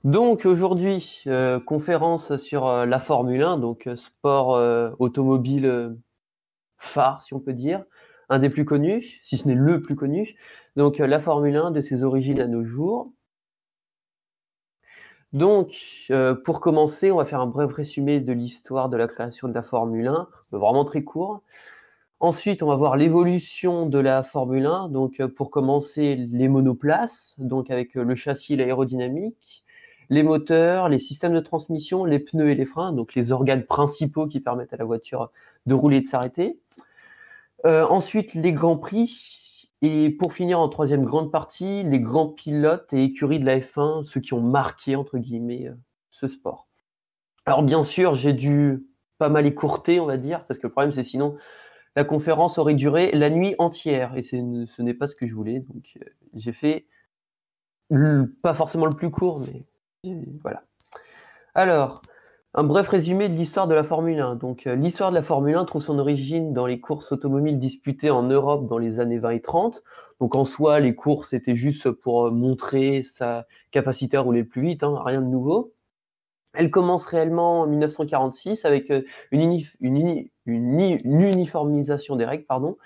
Donc aujourd'hui, conférence sur la Formule 1, donc sport automobile phare, si on peut dire, un des plus connus, si ce n'est le plus connu. Donc la Formule 1 de ses origines à nos jours. Donc pour commencer, on va faire un bref résumé de l'histoire de la création de la Formule 1, vraiment très court. Ensuite, on va voir l'évolution de la Formule 1. Donc, pour commencer, les monoplaces, donc avec le châssis et l'aérodynamique, les moteurs, les systèmes de transmission, les pneus et les freins, donc les organes principaux qui permettent à la voiture de rouler et de s'arrêter. Ensuite, les grands prix. Et pour finir, en troisième grande partie, les grands pilotes et écuries de la F1, ceux qui ont marqué, entre guillemets, ce sport. Alors, bien sûr, j'ai dû pas mal écourter, on va dire, parce que le problème, c'est sinon la conférence aurait duré la nuit entière et ce n'est pas ce que je voulais. Donc, j'ai fait pas forcément le plus court, mais voilà. Alors, un bref résumé de l'histoire de la Formule 1. Donc, l'histoire de la Formule 1 trouve son origine dans les courses automobiles disputées en Europe dans les années 20 et 30. Donc, en soi, les courses étaient juste pour montrer sa capacité à rouler plus vite, hein, rien de nouveau. Elle commence réellement en 1946 avec une uniformisation des règles, pardon,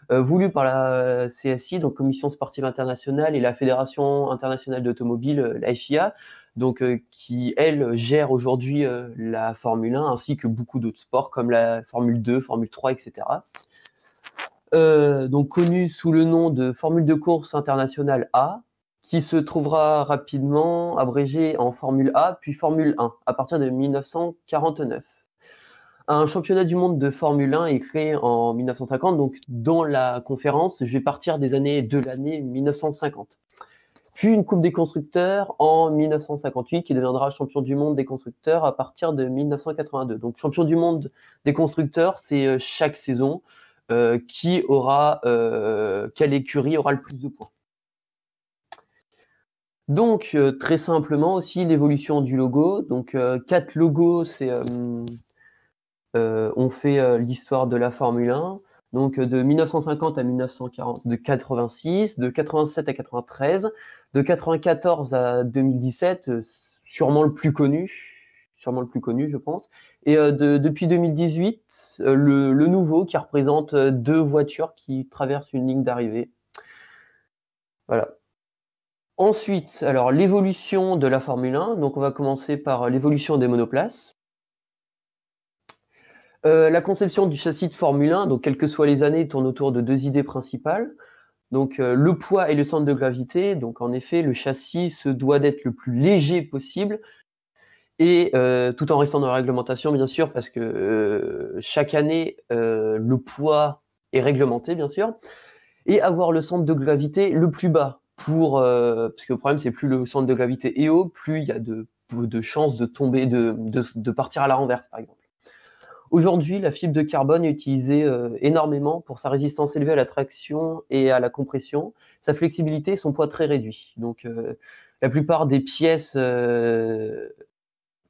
voulue par la CSI, donc Commission sportive internationale, et la Fédération internationale d'automobile, la FIA, donc qui elle gère aujourd'hui la Formule 1 ainsi que beaucoup d'autres sports comme la Formule 2, Formule 3, etc. Donc connue sous le nom de Formule de course internationale A, qui se trouvera rapidement abrégée en Formule A puis Formule 1 à partir de 1949. Un championnat du monde de Formule 1 est créé en 1950, donc dans la conférence, je vais partir de l'année 1950. Puis une Coupe des constructeurs en 1958 qui deviendra champion du monde des constructeurs à partir de 1982. Donc champion du monde des constructeurs, c'est chaque saison quelle écurie aura le plus de points. Donc très simplement aussi l'évolution du logo. Donc 4 logos, on fait l'histoire de la Formule 1, donc de 1950 à 1940, de 86, de 87 à 93, de 94 à 2017, sûrement le plus connu, je pense, et depuis 2018, le nouveau qui représente 2 voitures qui traversent une ligne d'arrivée. Voilà. Ensuite, alors l'évolution de la Formule 1, donc on va commencer par l'évolution des monoplaces. La conception du châssis de Formule 1, donc quelles que soient les années, tourne autour de 2 idées principales. Donc le poids et le centre de gravité. Donc en effet, le châssis se doit d'être le plus léger possible et tout en restant dans la réglementation, bien sûr, parce que chaque année, le poids est réglementé, bien sûr, et avoir le centre de gravité le plus bas. Parce que le problème, c'est plus le centre de gravité est haut, plus il y a de chances de tomber, de partir à la renverse, par exemple. Aujourd'hui, la fibre de carbone est utilisée énormément pour sa résistance élevée à la traction et à la compression, sa flexibilité et son poids très réduit. Donc, la plupart des pièces, des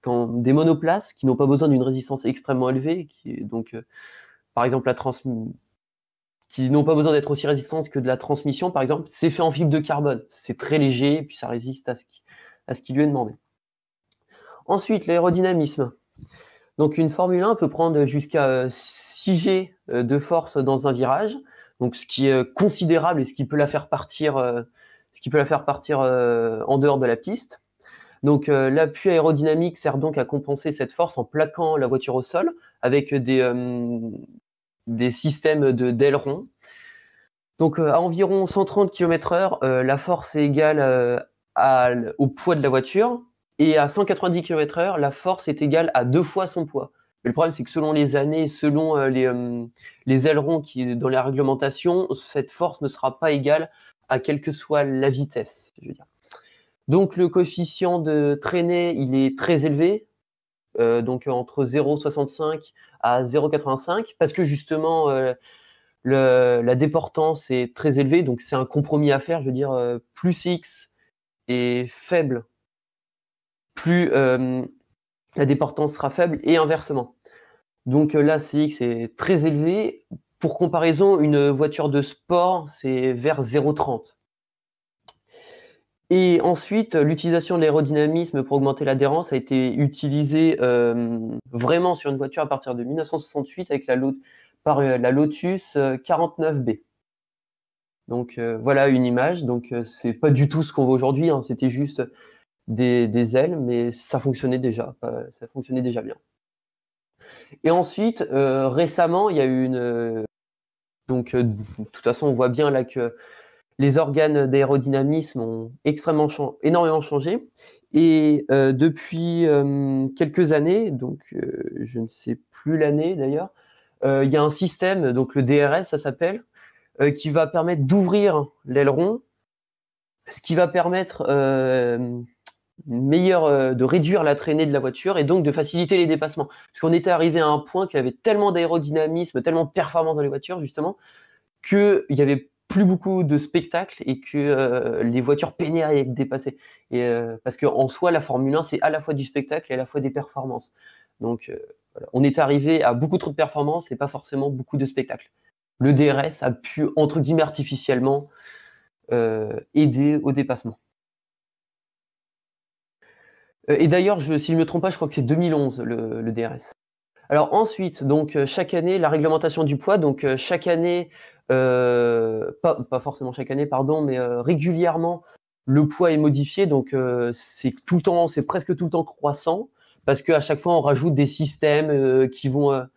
monoplaces qui n'ont pas besoin d'une résistance extrêmement élevée, par exemple qui n'ont pas besoin d'être aussi résistantes que de la transmission, par exemple, c'est fait en fibre de carbone. C'est très léger et puis ça résiste à ce qui lui est demandé. Ensuite, l'aérodynamisme. Donc une Formule 1 peut prendre jusqu'à 6 G de force dans un virage, donc ce qui est considérable et ce qui peut la faire partir, en dehors de la piste. Donc l'appui aérodynamique sert donc à compenser cette force en plaquant la voiture au sol avec des systèmes d'ailerons. Donc à environ 130 km/h, la force est égale au poids de la voiture. Et à 190 km/h, la force est égale à 2 fois son poids. Mais le problème, c'est que selon les années, selon les ailerons dans la réglementation, cette force ne sera pas égale à quelle que soit la vitesse. Je veux dire. Donc le coefficient de traînée, il est très élevé, donc entre 0,65 à 0,85, parce que justement, la déportance est très élevée, donc c'est un compromis à faire. Je veux dire, plus X est faible, plus la déportance sera faible et inversement. Donc là, CX est très élevé. Pour comparaison, une voiture de sport, c'est vers 0,30. Et ensuite, l'utilisation de l'aérodynamisme pour augmenter l'adhérence a été utilisée vraiment sur une voiture à partir de 1968 avec la Lotus 49B. Donc voilà une image. Donc c'est pas du tout ce qu'on voit aujourd'hui, hein. C'était juste des ailes, mais ça fonctionnait déjà bien. Et ensuite, récemment, il y a eu de toute façon, on voit bien là que les organes d'aérodynamisme ont énormément changé. Et depuis quelques années, donc je ne sais plus l'année d'ailleurs, il y a un système, donc le DRS ça s'appelle, qui va permettre d'ouvrir l'aileron, ce qui va permettre de réduire la traînée de la voiture et donc de faciliter les dépassements. Parce qu'on était arrivé à un point qu'il y avait tellement d'aérodynamisme, tellement de performance dans les voitures justement, qu'il y avait plus beaucoup de spectacles et que les voitures peinaient à être dépassées. Parce qu'en soi, la Formule 1, c'est à la fois du spectacle et à la fois des performances. Donc, voilà. On est arrivé à beaucoup trop de performances et pas forcément beaucoup de spectacles. Le DRS a pu, entre guillemets, artificiellement aider au dépassement. Et d'ailleurs, si je ne me trompe pas, je crois que c'est 2011 le DRS. Alors ensuite, donc chaque année, la réglementation du poids, donc chaque année, pas forcément chaque année, pardon, mais régulièrement, le poids est modifié, donc c'est presque tout le temps croissant, parce qu'à chaque fois, on rajoute des systèmes qui vont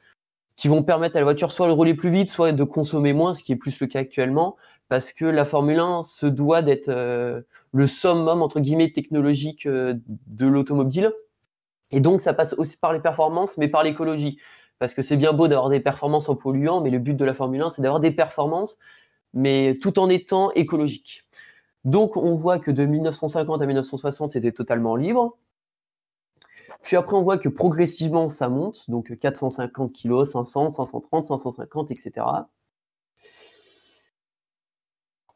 permettre à la voiture soit de rouler plus vite, soit de consommer moins, ce qui est plus le cas actuellement, parce que la Formule 1 se doit d'être le summum, entre guillemets, technologique de l'automobile. Et donc, ça passe aussi par les performances, mais par l'écologie. Parce que c'est bien beau d'avoir des performances en polluant, mais le but de la Formule 1, c'est d'avoir des performances, mais tout en étant écologique. Donc, on voit que de 1950 à 1960, c'était totalement libre. Puis après, on voit que progressivement, ça monte. Donc, 450 kg, 500, 530, 550, etc.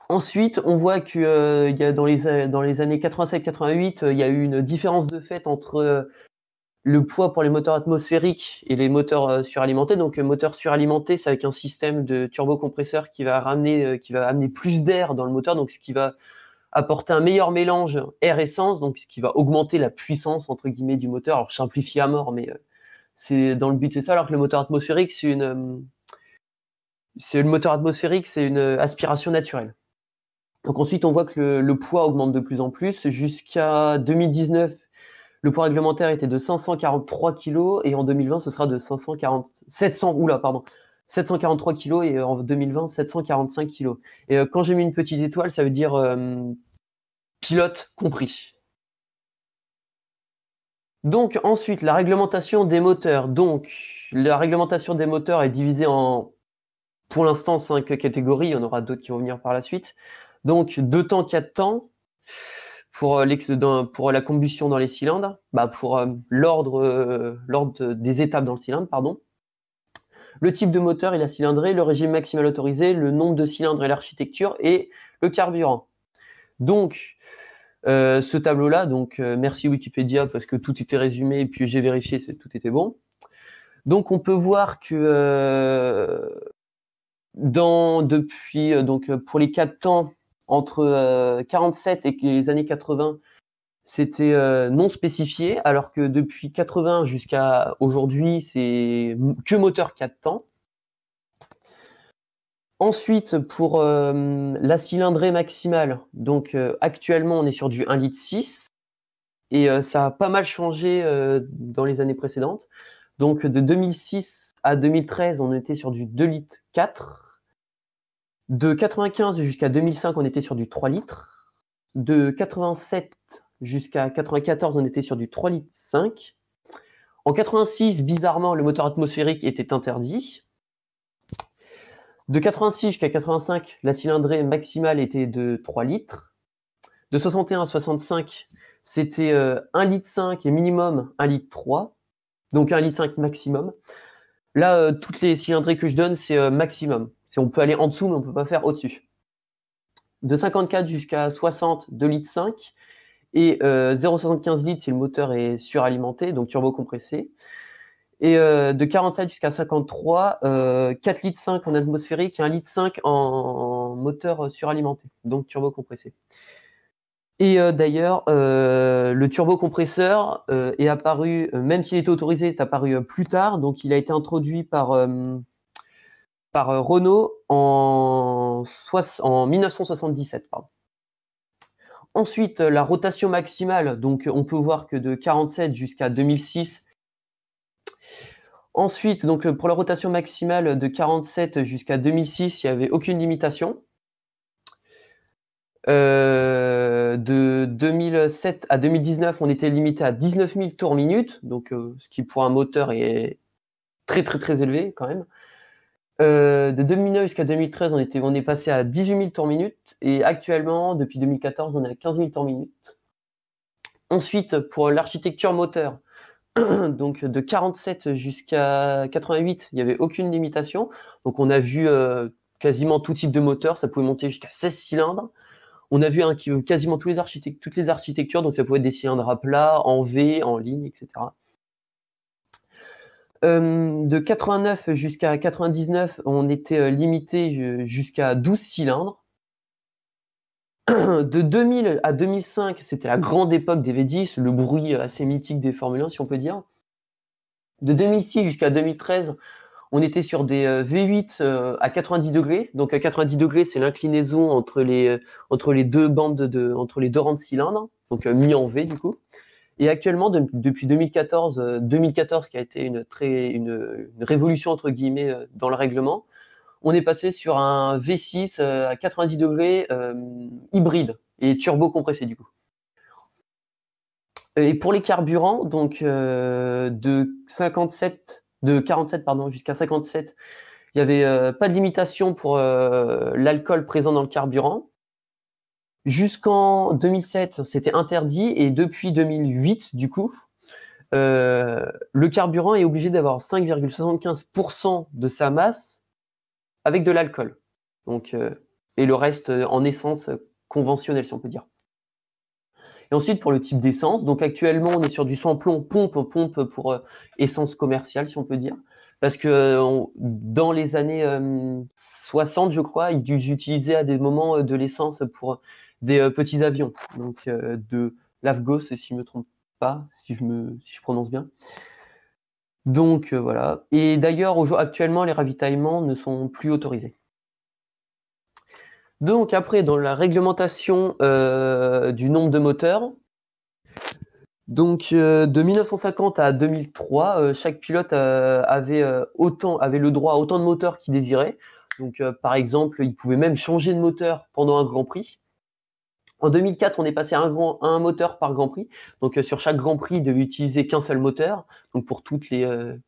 Ensuite, on voit que y a dans les années 87-88, il y a eu une différence de fait entre le poids pour les moteurs atmosphériques et les moteurs suralimentés. Donc, moteur suralimenté, c'est avec un système de turbocompresseur qui va amener plus d'air dans le moteur, donc ce qui va apporter un meilleur mélange air-essence, donc ce qui va augmenter la puissance entre guillemets du moteur. Alors, je simplifie à mort, mais c'est dans le but, c'est ça. Alors que le moteur atmosphérique, c'est une aspiration naturelle. Donc ensuite, on voit que le poids augmente de plus en plus. Jusqu'à 2019, le poids réglementaire était de 543 kg et en 2020, ce sera de 743 kg et en 2020, 745 kg. Et quand j'ai mis une petite étoile, ça veut dire pilote compris. Donc ensuite, la réglementation des moteurs. Donc la réglementation des moteurs est divisée en, pour l'instant, 5 catégories. Il y en aura d'autres qui vont venir par la suite. Donc 2 temps, 4 temps. Pour la combustion dans les cylindres, pour l'ordre des étapes dans le cylindre, pardon. Le type de moteur et la cylindrée, le régime maximal autorisé, le nombre de cylindres et l'architecture et le carburant. Donc, ce tableau-là, merci Wikipédia parce que tout était résumé et puis j'ai vérifié, tout était bon. Donc, on peut voir que pour les 4 temps, entre 47 et les années 80, c'était non spécifié, alors que depuis 80 jusqu'à aujourd'hui, c'est que moteur 4 temps. Ensuite, pour la cylindrée maximale, actuellement, on est sur du 1,6 litre et ça a pas mal changé dans les années précédentes. Donc, de 2006 à 2013, on était sur du 2,4 litres. De 95 jusqu'à 2005, on était sur du 3 litres. De 87 jusqu'à 94, on était sur du 3,5 litres. En 86, bizarrement, le moteur atmosphérique était interdit. De 86 jusqu'à 85, la cylindrée maximale était de 3 litres. De 61 à 65, c'était 1,5 litre et minimum 1,3 litre. Donc 1,5 litre maximum. Là, toutes les cylindrées que je donne, c'est maximum. On peut aller en dessous, mais on ne peut pas faire au-dessus. De 54 jusqu'à 60, 2,5 litres. Et 0,75 litres si le moteur est suralimenté, donc turbo-compressé. Et de 47 jusqu'à 53, 4,5 litres en atmosphérique et 1,5 litre en moteur suralimenté, donc turbo-compressé. Et d'ailleurs, le turbocompresseur est apparu, même s'il était autorisé, est apparu plus tard. Donc, il a été introduit par Renault en 1977. Pardon. Ensuite, la rotation maximale. Donc, on peut voir que de 47 jusqu'à 2006. Ensuite, donc, pour la rotation maximale de 47 jusqu'à 2006, il n'y avait aucune limitation. De 2007 à 2019, on était limité à 19 000 tours minute, donc ce qui pour un moteur est très très très élevé quand même. De 2009 jusqu'à 2013, on est passé à 18 000 tours minute, et actuellement, depuis 2014, on est à 15 000 tours minute. Ensuite, pour l'architecture moteur, donc de 47 jusqu'à 88, il n'y avait aucune limitation. Donc on a vu quasiment tout type de moteur, ça pouvait monter jusqu'à 16 cylindres. On a vu quasiment toutes les architectures, donc ça pouvait être des cylindres à plat, en V, en ligne, etc. De 89 jusqu'à 99, on était limité jusqu'à 12 cylindres. De 2000 à 2005, c'était la grande époque des V10, le bruit assez mythique des Formule 1, si on peut dire. De 2006 jusqu'à 2013, on était sur des V8 à 90 degrés. Donc à 90 degrés, c'est l'inclinaison entre les deux entre les deux rangs de cylindres, donc mis en V du coup. Et actuellement, depuis 2014, 2014 qui a été une révolution entre guillemets dans le règlement, on est passé sur un V6 à 90 degrés hybride et turbo compressé du coup. Et pour les carburants, donc de 47 pardon, jusqu'à 57, il n'y avait pas de limitation pour l'alcool présent dans le carburant. Jusqu'en 2007, c'était interdit, et depuis 2008, du coup, le carburant est obligé d'avoir 5,75% de sa masse avec de l'alcool. Donc, et le reste en essence conventionnelle, si on peut dire. Et ensuite, pour le type d'essence, donc actuellement, on est sur du sans-plomb pompe pour essence commerciale, si on peut dire. Parce que dans les années 60, je crois, ils utilisaient à des moments de l'essence pour des petits avions. Donc, de l'Avgos, si je ne me trompe pas, si je prononce bien. Donc, voilà. Et d'ailleurs, actuellement, les ravitaillements ne sont plus autorisés. Donc, après, dans la réglementation du nombre de moteurs, donc de 1950 à 2003, chaque pilote avait le droit à autant de moteurs qu'il désirait. Donc par exemple, il pouvait même changer de moteur pendant un Grand Prix. En 2004, on est passé à un moteur par Grand Prix. Donc sur chaque Grand Prix, il devait utiliser qu'un seul moteur, donc pour toutes les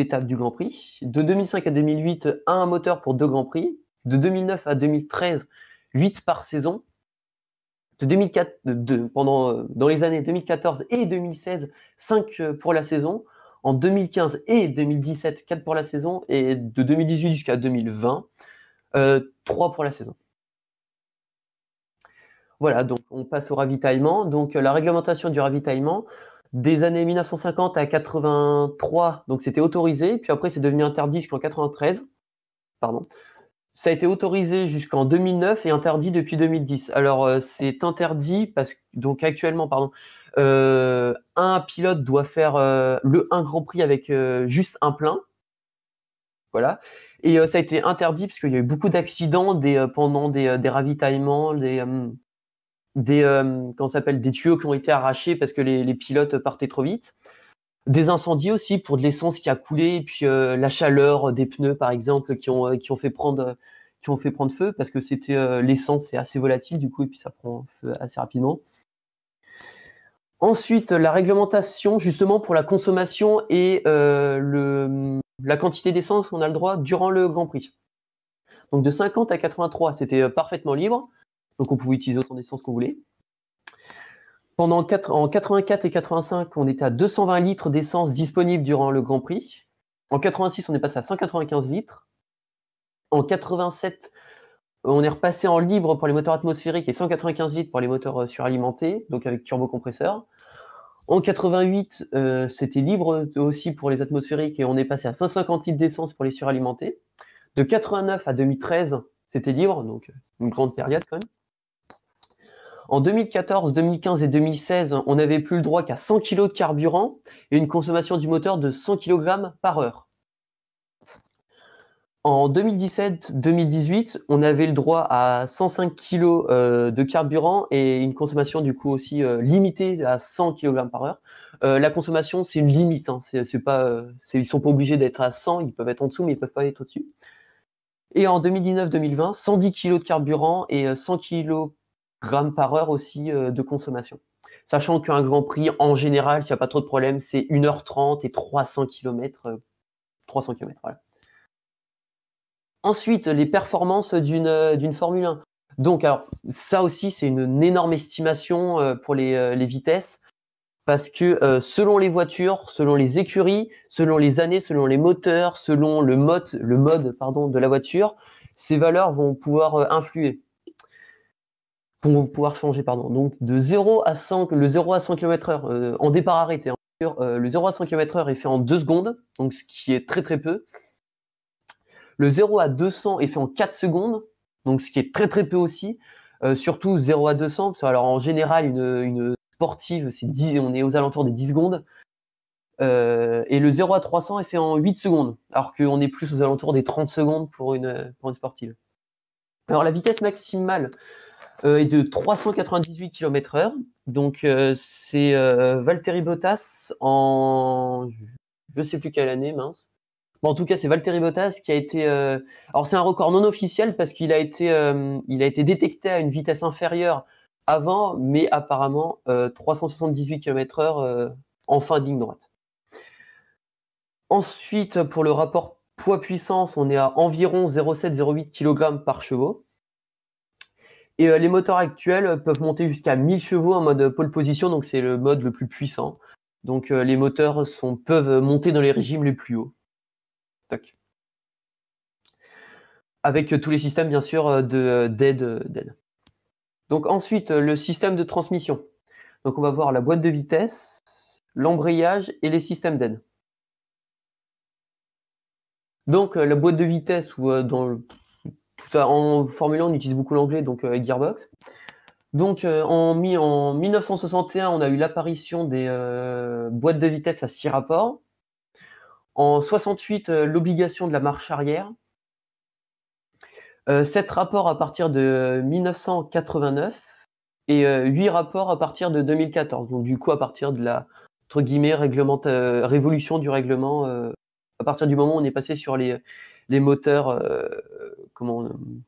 étapes du Grand Prix. De 2005 à 2008, un moteur pour 2 Grands Prix. De 2009 à 2013, 8 par saison. De 2004, dans les années 2014 et 2016, 5 pour la saison. En 2015 et 2017, 4 pour la saison. Et de 2018 jusqu'à 2020, 3 pour la saison. Voilà, donc on passe au ravitaillement. Donc la réglementation du ravitaillement, des années 1950 à 83, donc c'était autorisé. Puis après, c'est devenu interdit jusqu'en 93. Pardon. Ça a été autorisé jusqu'en 2009 et interdit depuis 2010. Alors, c'est interdit parce que, donc actuellement, pardon, un pilote doit faire un Grand Prix avec juste un plein. Voilà. Et ça a été interdit parce qu'il y a eu beaucoup d'accidents pendant des ravitaillements, des tuyaux qui ont été arrachés parce que les pilotes partaient trop vite. Des incendies aussi pour de l'essence qui a coulé, et puis la chaleur des pneus par exemple qui ont fait prendre feu parce que c'était l'essence, c'est assez volatile du coup, et puis ça prend feu assez rapidement. Ensuite, la réglementation justement pour la consommation et la quantité d'essence qu'on a le droit durant le Grand Prix. Donc de 50 à 83, c'était parfaitement libre, donc on pouvait utiliser autant d'essence qu'on voulait. En 84 et 85, on était à 220 litres d'essence disponibles durant le Grand Prix. En 86, on est passé à 195 litres. En 87, on est repassé en libre pour les moteurs atmosphériques et 195 litres pour les moteurs suralimentés, donc avec turbocompresseur. En 88, c'était libre aussi pour les atmosphériques et on est passé à 150 litres d'essence pour les suralimentés. De 89 à 2013, c'était libre, donc une grande période quand même. En 2014, 2015 et 2016, on n'avait plus le droit qu'à 100 kg de carburant et une consommation du moteur de 100 kg par heure. En 2017-2018, on avait le droit à 105 kg de carburant et une consommation du coup aussi limitée à 100 kg par heure. La consommation, c'est une limite. Hein. Ils sont pas obligés d'être à 100, ils peuvent être en dessous, mais ils peuvent pas être au-dessus. Et en 2019-2020, 110 kg de carburant et 100 kg par heure aussi de consommation. Sachant qu'un Grand Prix, en général, s'il n'y a pas trop de problèmes, c'est 1h30 et 300 km. 300 km, voilà. Ensuite, les performances d'une Formule 1. Donc, alors, ça aussi, c'est une énorme estimation pour les vitesses, parce que selon les voitures, selon les écuries, selon les années, selon les moteurs, selon le mode de la voiture, ces valeurs vont pouvoir influer, vont pouvoir changer, pardon. Donc, le 0 à 100 km/h en départ arrêté, le 0 à 100 km/h est fait en 2 secondes, donc ce qui est très très peu. Le 0 à 200 est fait en 4 secondes, donc ce qui est très très peu aussi. Surtout 0 à 200, parce que, alors en général, une sportive, on est aux alentours des 10 secondes. Et le 0 à 300 est fait en 8 secondes, alors qu'on est plus aux alentours des 30 secondes pour une sportive. Alors la vitesse maximale est de 398 km/h. Donc c'est Valtteri Bottas en... Je ne sais plus quelle année, mince. Bon, en tout cas, c'est Valtteri Bottas qui a été... Alors, c'est un record non officiel parce qu'il a été détecté à une vitesse inférieure avant, mais apparemment 378 km/h en fin de ligne droite. Ensuite, pour le rapport poids-puissance, on est à environ 0,7-0,8 kg par chevaux. Et les moteurs actuels peuvent monter jusqu'à 1000 chevaux en mode pole position, donc c'est le mode le plus puissant. Donc les moteurs peuvent monter dans les régimes les plus hauts. Tac. Avec tous les systèmes, bien sûr, d'aide. Donc ensuite, le système de transmission. Donc on va voir la boîte de vitesse, l'embrayage et les systèmes d'aide. Donc la boîte de vitesse, ou en Formule 1, on utilise beaucoup l'anglais, donc gearbox. Donc en 1961, on a eu l'apparition des boîtes de vitesse à 6 rapports. En 68, l'obligation de la marche arrière. 7 rapports à partir de 1989 et 8 rapports à partir de 2014. Donc du coup, à partir de la entre guillemets révolution du règlement, à partir du moment où on est passé sur les moteurs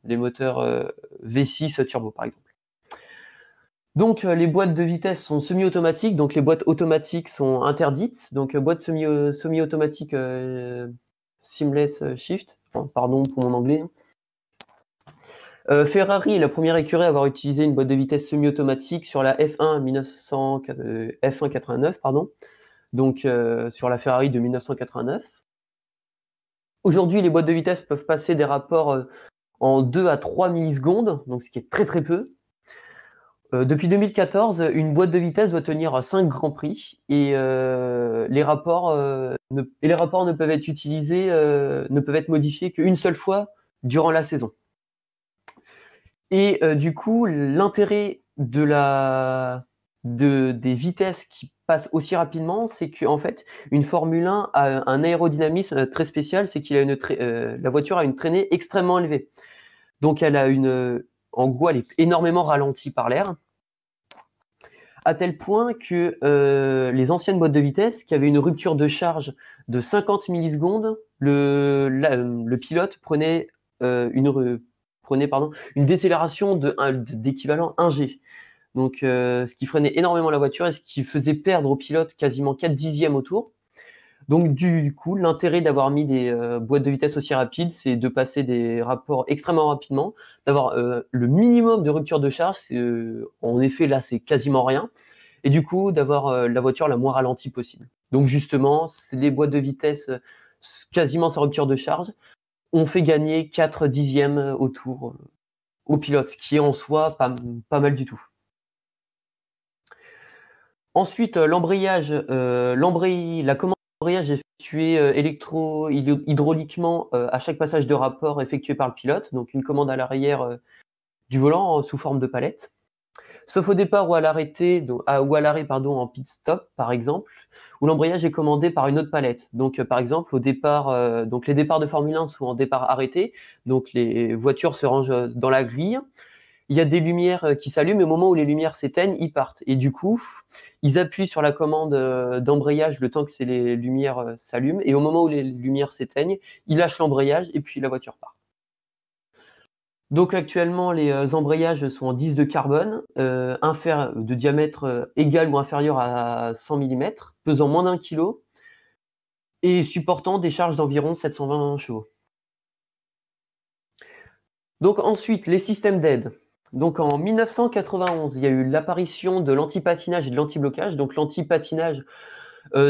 les moteurs V6 turbo par exemple. Donc les boîtes de vitesse sont semi-automatiques, donc les boîtes automatiques sont interdites. Donc boîte semi-automatique seamless shift, pardon pour mon anglais. Ferrari est la première écurie à avoir utilisé une boîte de vitesse semi-automatique sur la F1 89, pardon. Donc sur la Ferrari de 1989. Aujourd'hui, les boîtes de vitesse peuvent passer des rapports en 2 à 3 millisecondes, donc ce qui est très très peu. Depuis 2014, une boîte de vitesse doit tenir 5 grands prix et les rapports ne peuvent être utilisés, ne peuvent être modifiés qu'une seule fois durant la saison. Et du coup, l'intérêt des vitesses qui passent aussi rapidement, c'est qu'en fait, une Formule 1 a un aérodynamisme très spécial, c'est qu'il a la voiture a une traînée extrêmement élevée. Donc elle a en gros, elle est énormément ralentie par l'air, à tel point que les anciennes boîtes de vitesse qui avaient une rupture de charge de 50 millisecondes, le pilote prenait une décélération d'équivalent 1G. Donc ce qui freinait énormément la voiture et ce qui faisait perdre au pilote quasiment 4 dixièmes au tour. Donc du coup, l'intérêt d'avoir mis des boîtes de vitesse aussi rapides, c'est de passer des rapports extrêmement rapidement, d'avoir le minimum de rupture de charge. En effet, là, c'est quasiment rien. Et du coup, d'avoir la voiture la moins ralentie possible. Donc justement, les boîtes de vitesse quasiment sans rupture de charge ont fait gagner 4 dixièmes au tour au pilote, ce qui est en soi pas mal du tout. Ensuite, l'embrayage. La commande d'embrayage est effectuée hydrauliquement à chaque passage de rapport effectué par le pilote. Donc une commande à l'arrière du volant sous forme de palette. sauf au départ ou à l'arrêt, pardon, en pit stop, par exemple, où l'embrayage est commandé par une autre palette. Donc, par exemple, au départ, donc les départs de Formule 1 sont en départ arrêté, donc les voitures se rangent dans la grille. Il y a des lumières qui s'allument, et au moment où les lumières s'éteignent, ils partent. Et du coup, ils appuient sur la commande d'embrayage le temps que les lumières s'allument, et au moment où les lumières s'éteignent, ils lâchent l'embrayage, et puis la voiture part. Donc actuellement, les embrayages sont en 10 de carbone, de diamètre égal ou inférieur à 100 mm, pesant moins d'1 kg, et supportant des charges d'environ 720 chevaux. Donc ensuite, les systèmes d'aide. Donc en 1991, il y a eu l'apparition de l'anti-patinage et de l'anti-blocage. Donc l'anti-patinage,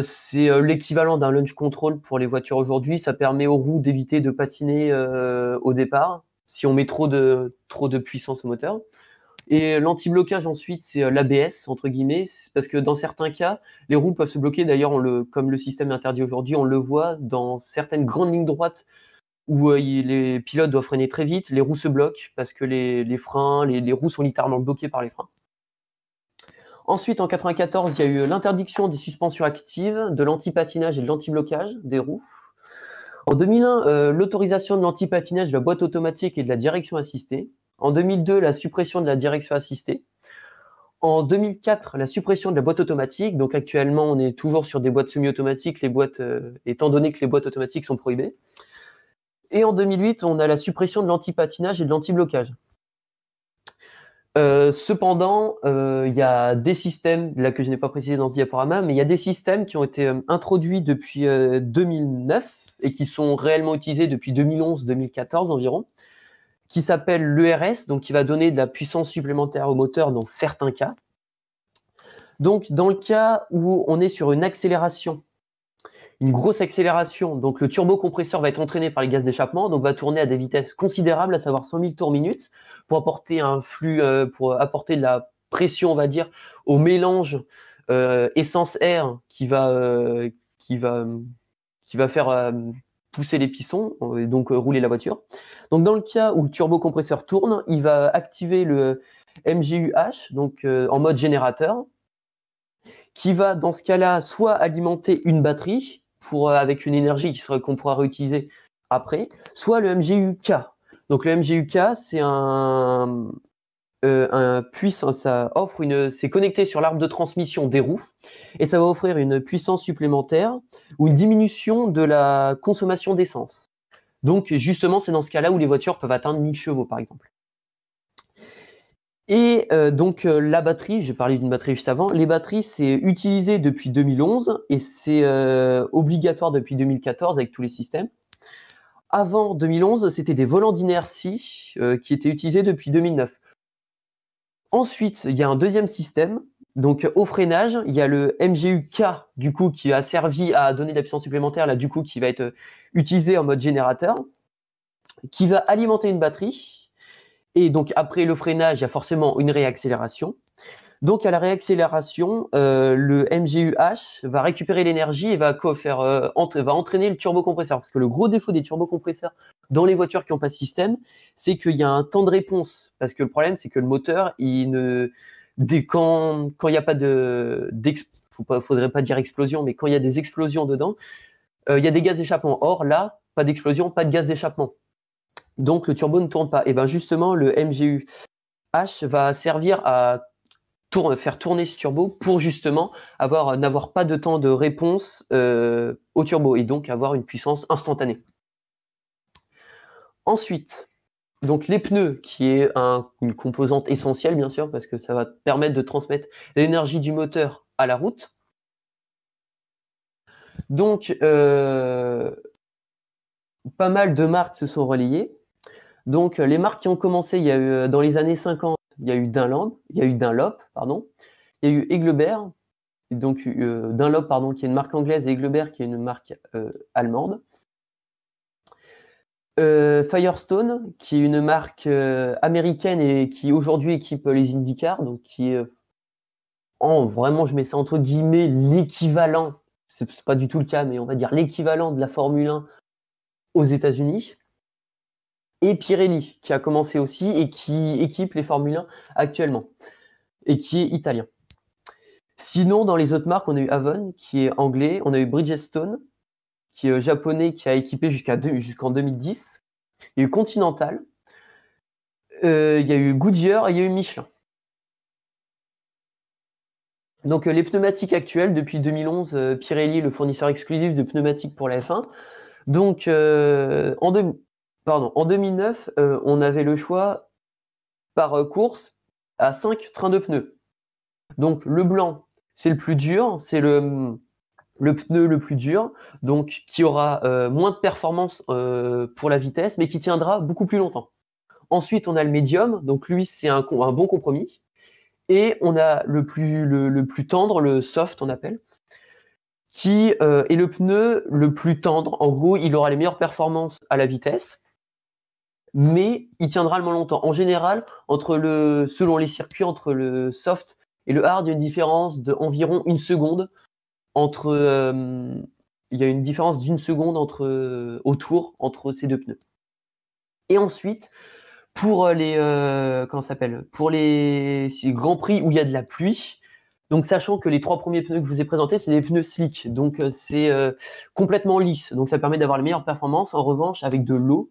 c'est l'équivalent d'un launch control pour les voitures aujourd'hui. Ça permet aux roues d'éviter de patiner au départ, si on met trop de puissance au moteur. Et l'anti-blocage ensuite, c'est l'ABS, entre guillemets, parce que dans certains cas, les roues peuvent se bloquer. D'ailleurs, comme le système est interdit aujourd'hui, on le voit dans certaines grandes lignes droites où les pilotes doivent freiner très vite, les roues se bloquent parce que les freins, les roues sont littéralement bloquées par les freins. Ensuite, en 1994, il y a eu l'interdiction des suspensions actives, de l'anti-patinage et de l'anti-blocage des roues. En 2001, l'autorisation de l'anti-patinage, de la boîte automatique et de la direction assistée. En 2002, la suppression de la direction assistée. En 2004, la suppression de la boîte automatique. Donc actuellement, on est toujours sur des boîtes semi-automatiques, étant donné que les boîtes automatiques sont prohibées. Et en 2008, on a la suppression de l'anti-patinage et de l'anti-blocage. Cependant, il y a des systèmes, là que je n'ai pas précisé dans ce diaporama, mais il y a des systèmes qui ont été introduits depuis 2009 et qui sont réellement utilisés depuis 2011-2014 environ, qui s'appelle l'ERS, donc qui va donner de la puissance supplémentaire au moteur dans certains cas. Donc, dans le cas où on est sur une accélération, une grosse accélération, donc le turbocompresseur va être entraîné par les gaz d'échappement, donc va tourner à des vitesses considérables, à savoir 100 000 tours minute, pour apporter un flux, pour apporter de la pression, on va dire, au mélange essence-air qui va faire pousser les pistons et donc rouler la voiture. Donc dans le cas où le turbocompresseur tourne, il va activer le MGU-H, donc en mode générateur, qui va dans ce cas-là soit alimenter une batterie avec une énergie qu'on pourra réutiliser après, soit le MGU-K. Donc le MGU-K, c'est un puissant, c'est connecté sur l'arbre de transmission des roues et ça va offrir une puissance supplémentaire ou une diminution de la consommation d'essence. Donc justement, c'est dans ce cas-là où les voitures peuvent atteindre 1000 chevaux par exemple. Et donc la batterie, j'ai parlé d'une batterie juste avant, les batteries c'est utilisé depuis 2011 et c'est obligatoire depuis 2014 avec tous les systèmes. Avant 2011, c'était des volants d'inertie qui étaient utilisés depuis 2009. Ensuite, il y a un deuxième système. Donc au freinage, il y a le MGU-K du coup qui a servi à donner de la puissance supplémentaire là du coup qui va être utilisé en mode générateur, qui va alimenter une batterie. Et donc après le freinage, il y a forcément une réaccélération. Donc à la réaccélération, le MGU-H va récupérer l'énergie et va entraîner le turbocompresseur. Parce que le gros défaut des turbocompresseurs dans les voitures qui n'ont pas de système, c'est qu'il y a un temps de réponse. Parce que le problème, c'est que le moteur, quand il n'y a pas faudrait pas dire explosion, mais quand il y a des explosions dedans, il y a des gaz d'échappement. Or là, pas d'explosion, pas de gaz d'échappement. Donc le turbo ne tourne pas. Et bien justement, le MGU-H va servir à faire tourner ce turbo pour justement n'avoir pas de temps de réponse au turbo et donc avoir une puissance instantanée. Ensuite, donc les pneus, qui est une composante essentielle bien sûr parce que ça va permettre de transmettre l'énergie du moteur à la route. Donc pas mal de marques se sont relayées. Donc les marques qui ont commencé, il y a eu dans les années 50, il y a eu Dunlop, il y a eu Engelbert, donc Dunlop pardon, qui est une marque anglaise, et Engelbert qui est une marque allemande. Firestone, qui est une marque américaine et qui aujourd'hui équipe les IndyCar, donc qui est vraiment, je mets ça entre guillemets, l'équivalent, c'est pas du tout le cas, mais on va dire l'équivalent de la Formule 1 aux États-Unis. Et Pirelli, qui a commencé aussi et qui équipe les Formule 1 actuellement. et qui est italien. Sinon, dans les autres marques, on a eu Avon, qui est anglais. On a eu Bridgestone, qui est japonais, qui a équipé jusqu'en 2010. Il y a eu Continental. Il y a eu Goodyear et il y a eu Michelin. Donc les pneumatiques actuelles, depuis 2011, Pirelli est le fournisseur exclusif de pneumatiques pour la F1. Donc en 2009, on avait le choix par course à 5 trains de pneus. Donc le blanc, c'est le plus dur, c'est le pneu le plus dur, donc qui aura moins de performance pour la vitesse, mais qui tiendra beaucoup plus longtemps. Ensuite, on a le médium, donc lui, c'est un bon compromis. Et on a le plus tendre, le soft, on appelle, qui est le pneu le plus tendre. En gros, il aura les meilleures performances à la vitesse, mais il tiendra le moins longtemps. En général, selon les circuits, entre le soft et le hard, il y a une différence d'environ 1 seconde il y a une différence d'1 seconde au tour entre ces deux pneus. Et ensuite, pour les grands prix où il y a de la pluie, donc sachant que les 3 premiers pneus que je vous ai présentés, c'est des pneus slick, donc c'est complètement lisse, donc ça permet d'avoir les meilleures performances. En revanche, avec de l'eau,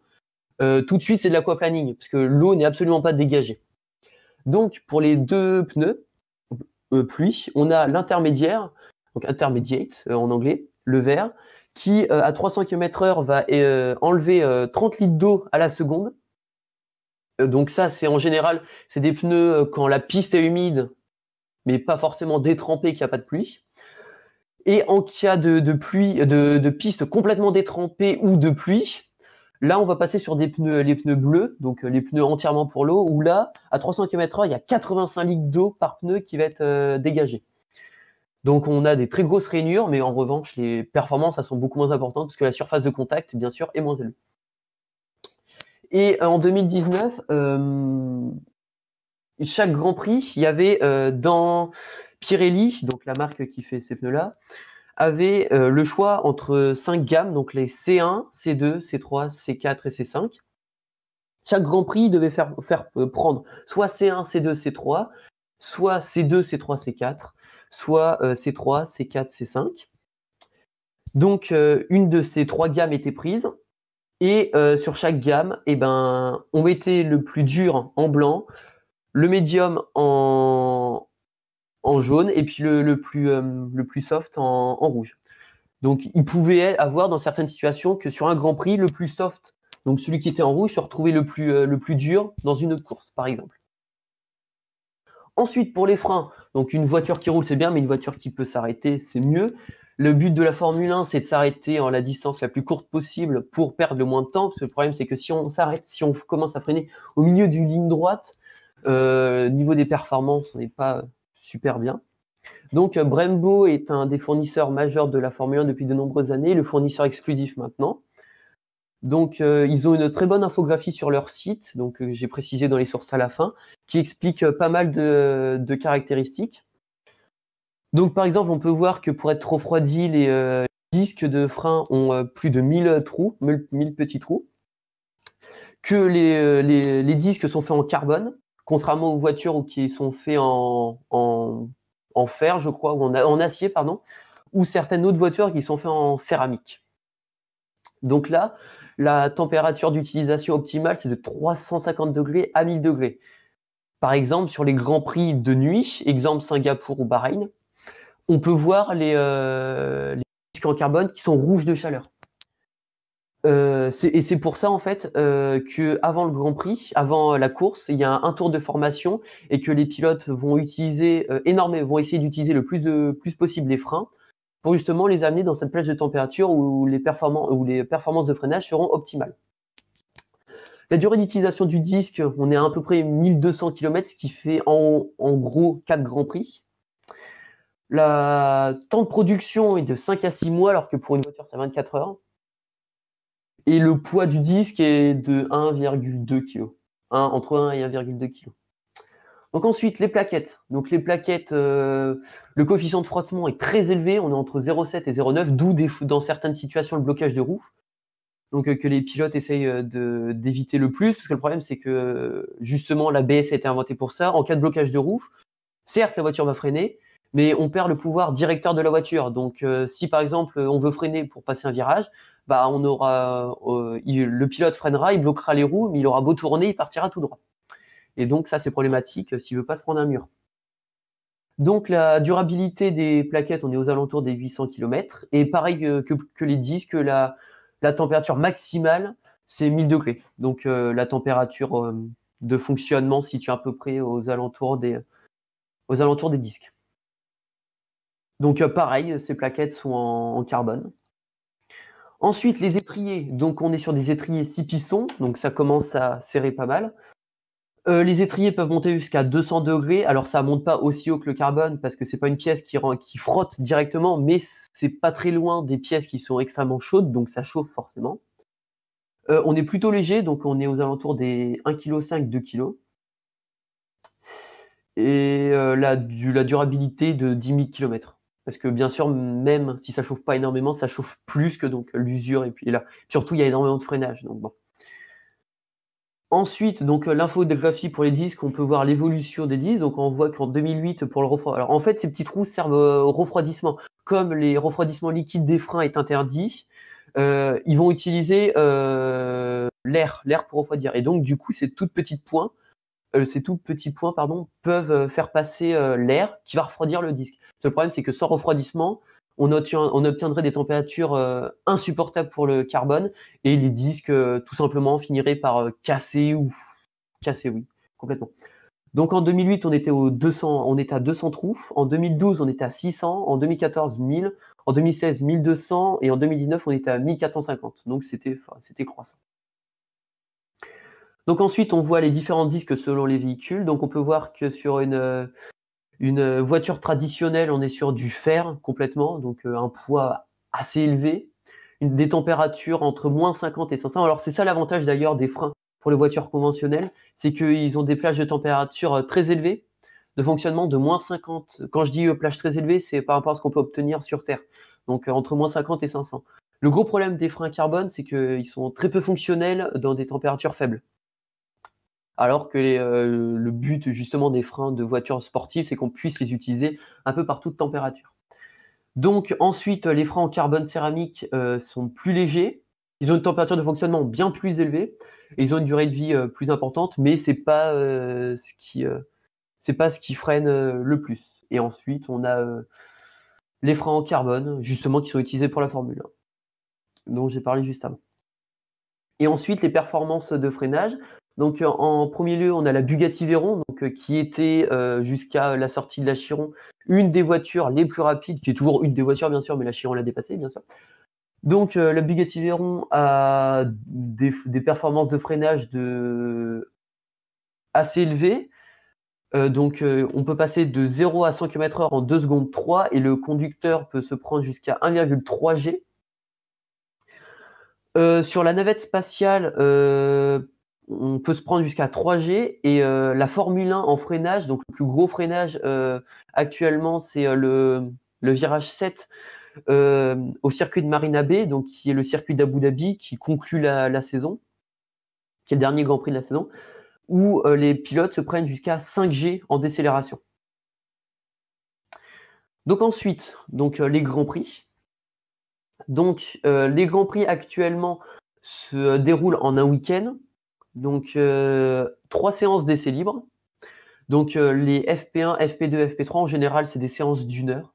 tout de suite c'est de l'aquaplaning, parce que l'eau n'est absolument pas dégagée. Donc pour les 2 pneus pluie, on a l'intermédiaire, donc intermediate en anglais, le vert, qui à 300 km/h va enlever 30 litres d'eau à la seconde. Donc ça, c'est en général, c'est des pneus quand la piste est humide, mais pas forcément détrempée, qu'il n'y a pas de pluie. Et en cas de pluie, de piste complètement détrempée ou de pluie, là, on va passer sur les pneus bleus, donc les pneus entièrement pour l'eau, où là, à 300 km/h, il y a 85 litres d'eau par pneu qui va être dégagée. Donc on a des très grosses rainures, mais en revanche, les performances, elles sont beaucoup moins importantes, parce que la surface de contact, bien sûr, est moins élevée. Et en 2019, chaque Grand Prix, il y avait dans Pirelli, donc la marque qui fait ces pneus-là, avait le choix entre 5 gammes, donc les C1, C2, C3, C4 et C5. Chaque Grand Prix devait faire prendre soit C1, C2, C3, soit C2, C3, C4, soit C3, C4, C5. Donc une de ces 3 gammes était prise. Et sur chaque gamme, on mettait le plus dur en blanc, le médium en jaune et puis le plus soft en rouge. Donc il pouvait avoir dans certaines situations que sur un Grand Prix, le plus soft, donc celui qui était en rouge, se retrouvait le plus dur dans une autre course, par exemple. Ensuite, pour les freins, donc une voiture qui roule, c'est bien, mais une voiture qui peut s'arrêter, c'est mieux. Le but de la Formule 1, c'est de s'arrêter en la distance la plus courte possible pour perdre le moins de temps. Parce que le problème, c'est que si on s'arrête, si on commence à freiner au milieu d'une ligne droite, niveau des performances, on n'est pas super bien. Donc Brembo est un des fournisseurs majeurs de la Formule 1 depuis de nombreuses années, le fournisseur exclusif maintenant. Donc ils ont une très bonne infographie sur leur site, donc j'ai précisé dans les sources à la fin, qui explique pas mal de caractéristiques. Donc par exemple, on peut voir que pour être refroidi, les disques de frein ont plus de 1000 trous, 1000 petits trous, que les disques sont faits en carbone, contrairement aux voitures qui sont faits en fer, je crois, ou en acier, pardon, ou certaines autres voitures qui sont faites en céramique. Donc là, la température d'utilisation optimale, c'est de 350 degrés à 1000 degrés. Par exemple, sur les grands prix de nuit, exemple Singapour ou Bahreïn, on peut voir les disques en carbone qui sont rouges de chaleur. Et c'est pour ça en fait qu'avant le Grand Prix, avant la course, il y a un tour de formation et que les pilotes vont utiliser vont essayer d'utiliser le plus possible les freins pour justement les amener dans cette plage de température où les performances de freinage seront optimales. La durée d'utilisation du disque, on est à peu près 1200 km, ce qui fait en gros 4 Grands Prix. Le temps de production est de 5 à 6 mois, alors que pour une voiture, c'est 24 heures. Et le poids du disque est de 1,2 kg. Entre 1 et 1,2 kg. Donc ensuite, les plaquettes. Donc les plaquettes, le coefficient de frottement est très élevé, on est entre 0,7 et 0,9, d'où dans certaines situations le blocage de roue. Donc que les pilotes essayent d'éviter le plus, parce que le problème c'est que justement l'ABS a été inventé pour ça. En cas de blocage de roue, certes, la voiture va freiner, mais on perd le pouvoir directeur de la voiture. Donc, si par exemple, on veut freiner pour passer un virage, bah, le pilote freinera, il bloquera les roues, mais il aura beau tourner, il partira tout droit. Et donc, ça, c'est problématique s'il ne veut pas se prendre un mur. Donc, la durabilité des plaquettes, on est aux alentours des 800 km. Et pareil que les disques, la température maximale, c'est 1000 degrés. Donc, la température de fonctionnement se situe à peu près aux alentours des disques. Donc, pareil, ces plaquettes sont en carbone. Ensuite, les étriers. Donc, on est sur des étriers 6 pistons. Donc, ça commence à serrer pas mal. Les étriers peuvent monter jusqu'à 200 degrés. Alors, ça monte pas aussi haut que le carbone parce que c'est pas une pièce qui frotte directement, mais c'est pas très loin des pièces qui sont extrêmement chaudes, donc ça chauffe forcément. On est plutôt léger, donc on est aux alentours des 1,5 kg, 2 kg. Et la durabilité de 10 000 km. Parce que bien sûr, même si ça chauffe pas énormément, ça chauffe plus que donc l'usure. Et puis là, surtout, il y a énormément de freinage. Donc bon. Ensuite, donc l'infographie pour les disques, on peut voir l'évolution des disques. Donc on voit qu'en 2008, pour le refroidissement. Alors en fait, ces petits trous servent au refroidissement. Comme les refroidissements liquides des freins est interdit, ils vont utiliser l'air pour refroidir. Et donc du coup, ces tout petits points peuvent faire passer l'air qui va refroidir le disque. Le problème, c'est que sans refroidissement, on obtiendrait des températures insupportables pour le carbone et les disques tout simplement finiraient par casser, oui, complètement. Donc en 2008, on était à 200 trous. En 2012, on était à 600. En 2014, 1000. En 2016, 1200. Et en 2019, on était à 1450. Donc c'était croissant. Donc ensuite, on voit les différents disques selon les véhicules. Donc on peut voir que sur une voiture traditionnelle, on est sur du fer complètement, donc un poids assez élevé, des températures entre moins 50 et 500. Alors c'est ça l'avantage d'ailleurs des freins pour les voitures conventionnelles, c'est qu'ils ont des plages de température très élevées, de fonctionnement de moins 50. Quand je dis plage très élevée, c'est par rapport à ce qu'on peut obtenir sur Terre, donc entre moins 50 et 500. Le gros problème des freins carbone, c'est qu'ils sont très peu fonctionnels dans des températures faibles. Alors que le but justement des freins de voitures sportives, c'est qu'on puisse les utiliser un peu par toute température. Donc ensuite, les freins en carbone céramique sont plus légers, ils ont une température de fonctionnement bien plus élevée, et ils ont une durée de vie plus importante, mais c'est pas ce qui freine le plus. Et ensuite, on a les freins en carbone, justement, qui sont utilisés pour la Formule 1, dont j'ai parlé juste avant. Et ensuite, les performances de freinage. Donc, en premier lieu, on a la Bugatti Veyron, donc, qui était jusqu'à la sortie de la Chiron une des voitures les plus rapides, qui est toujours une des voitures, bien sûr, mais la Chiron l'a dépassée, bien sûr. Donc, la Bugatti Veyron a des performances de freinage assez élevées. Donc, on peut passer de 0 à 100 km/h en 2 secondes 3, et le conducteur peut se prendre jusqu'à 1,3 G. Sur la navette spatiale, on peut se prendre jusqu'à 3 G, et la Formule 1 en freinage, donc le plus gros freinage actuellement, c'est le virage 7 au circuit de Marina Bay, donc qui est le circuit d'Abu Dhabi qui conclut la saison, qui est le dernier Grand Prix de la saison, où les pilotes se prennent jusqu'à 5 G en décélération. Donc ensuite, les Grands Prix. Donc les Grands Prix actuellement se déroulent en un week-end. Donc 3 séances d'essais libres. Donc les FP1, FP2, FP3, en général, c'est des séances d'1 heure.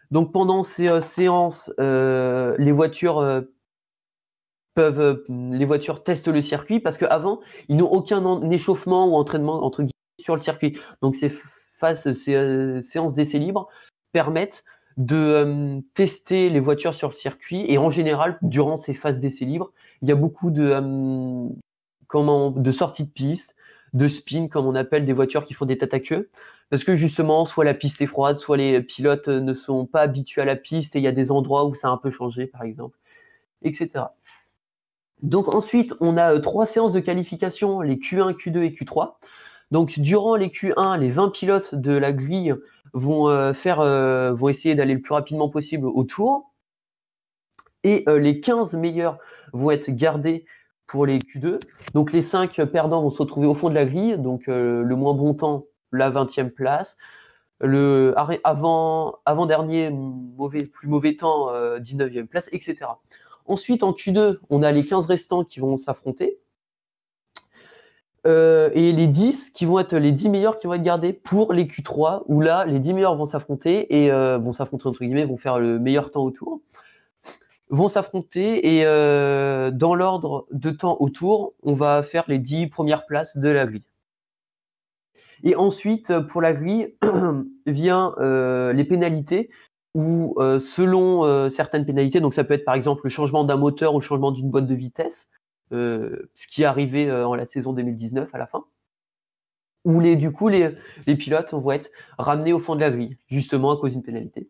Donc pendant ces séances, les voitures testent le circuit, parce qu'avant, ils n'ont aucun échauffement ou entraînement entre guillemets sur le circuit. Donc ces séances d'essais libres permettent de tester les voitures sur le circuit, et en général, durant ces phases d'essais libres, il y a beaucoup de sorties de piste, de spin, comme on appelle, des voitures qui font des têtes à queue, parce que justement, soit la piste est froide, soit les pilotes ne sont pas habitués à la piste, et il y a des endroits où ça a un peu changé, par exemple, etc. Donc ensuite, on a 3 séances de qualification, les Q1, Q2 et Q3. Donc durant les Q1, les 20 pilotes de la grille vont essayer d'aller le plus rapidement possible au tour, et les 15 meilleurs vont être gardés pour les Q2. Donc les 5 perdants vont se retrouver au fond de la grille, donc le moins bon temps la 20e place. Le avant-dernier plus mauvais temps, 19e place, etc. Ensuite, en Q2, on a les 15 restants qui vont s'affronter. Et les 10 qui vont être les 10 meilleurs qui vont être gardés pour les Q3, où là, les 10 meilleurs vont s'affronter et vont s'affronter entre guillemets, vont faire le meilleur temps au tour. Vont s'affronter et dans l'ordre de temps au tour, on va faire les 10 premières places de la grille. Et ensuite, pour la grille, vient les pénalités, où selon certaines pénalités, donc ça peut être par exemple le changement d'un moteur ou le changement d'une boîte de vitesse, ce qui est arrivé en la saison 2019 à la fin, où les pilotes vont être ramenés au fond de la grille, justement à cause d'une pénalité.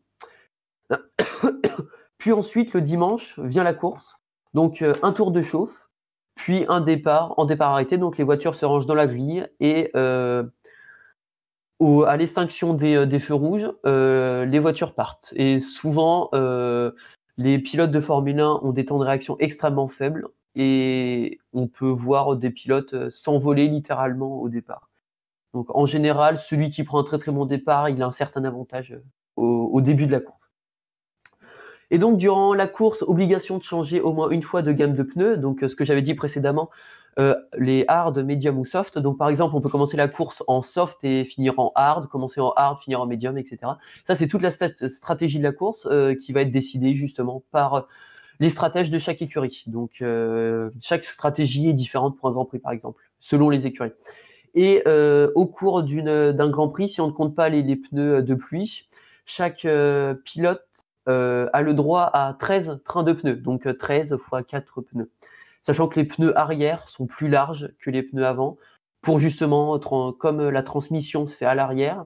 Puis ensuite, le dimanche, vient la course, donc un tour de chauffe, puis un départ en départ arrêté, donc les voitures se rangent dans la grille et à l'extinction des feux rouges, les voitures partent. Et souvent, les pilotes de Formule 1 ont des temps de réaction extrêmement faibles et on peut voir des pilotes s'envoler littéralement au départ. Donc en général, celui qui prend un très très bon départ, il a un certain avantage au début de la course. Et donc durant la course, obligation de changer au moins une fois de gamme de pneus. Donc ce que j'avais dit précédemment, les hard, medium ou soft. Donc par exemple, on peut commencer la course en soft et finir en hard, commencer en hard, finir en medium, etc. Ça, c'est toute la stratégie de la course qui va être décidée justement par les stratèges de chaque écurie. Donc chaque stratégie est différente pour un Grand Prix, par exemple, selon les écuries. Et au cours d'un Grand Prix, si on ne compte pas les pneus de pluie, chaque pilote a le droit à 13 trains de pneus, donc 13 x 4 pneus. Sachant que les pneus arrière sont plus larges que les pneus avant, pour justement, comme la transmission se fait à l'arrière,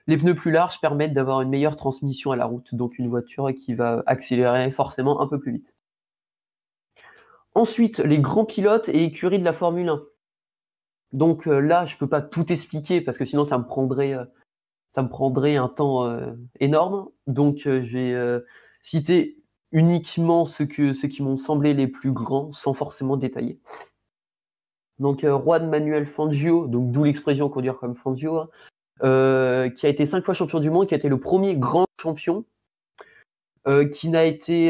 les pneus plus larges permettent d'avoir une meilleure transmission à la route, donc une voiture qui va accélérer forcément un peu plus vite. Ensuite, les grands pilotes et écuries de la Formule 1. Donc là, je ne peux pas tout expliquer parce que sinon ça me prendrait un temps énorme. Donc je vais citer uniquement ceux qui m'ont semblé les plus grands sans forcément détailler. Donc Juan Manuel Fangio, donc d'où l'expression conduire comme Fangio, hein, qui a été 5 fois champion du monde, qui a été le premier grand champion, qui n'a été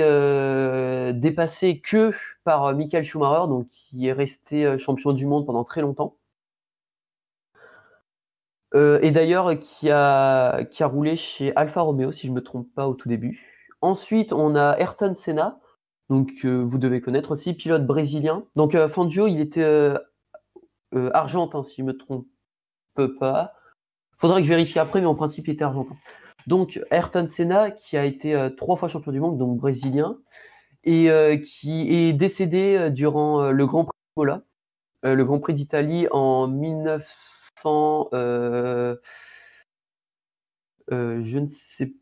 dépassé que par Michael Schumacher, donc qui est resté champion du monde pendant très longtemps. Et d'ailleurs qui a roulé chez Alfa Romeo, si je ne me trompe pas, au tout début. Ensuite, on a Ayrton Senna, donc vous devez connaître aussi, pilote brésilien. Donc Fangio, il était argentin, si je ne me trompe pas. Faudrait que je vérifie après, mais en principe, il était argentin. Donc Ayrton Senna, qui a été 3 fois champion du monde, donc brésilien, et qui est décédé durant le Grand Prix d'Imola, le Grand Prix d'Italie en 1900. Je ne sais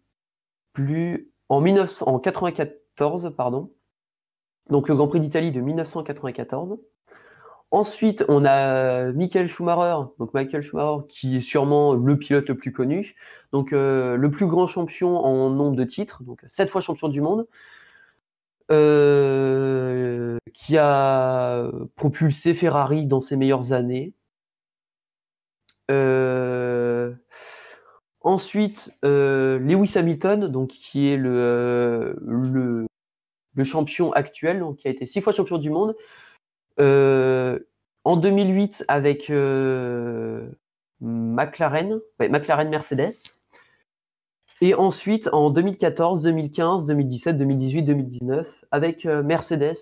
plus. En 1994, pardon. Donc le Grand Prix d'Italie de 1994. Ensuite, on a Michael Schumacher, qui est sûrement le pilote le plus connu, donc le plus grand champion en nombre de titres, donc 7 fois champion du monde, qui a propulsé Ferrari dans ses meilleures années. Ensuite, Lewis Hamilton, donc qui est le champion actuel, donc qui a été 6 fois champion du monde. En 2008 avec McLaren Mercedes. Et ensuite en 2014, 2015, 2017, 2018, 2019 avec Mercedes.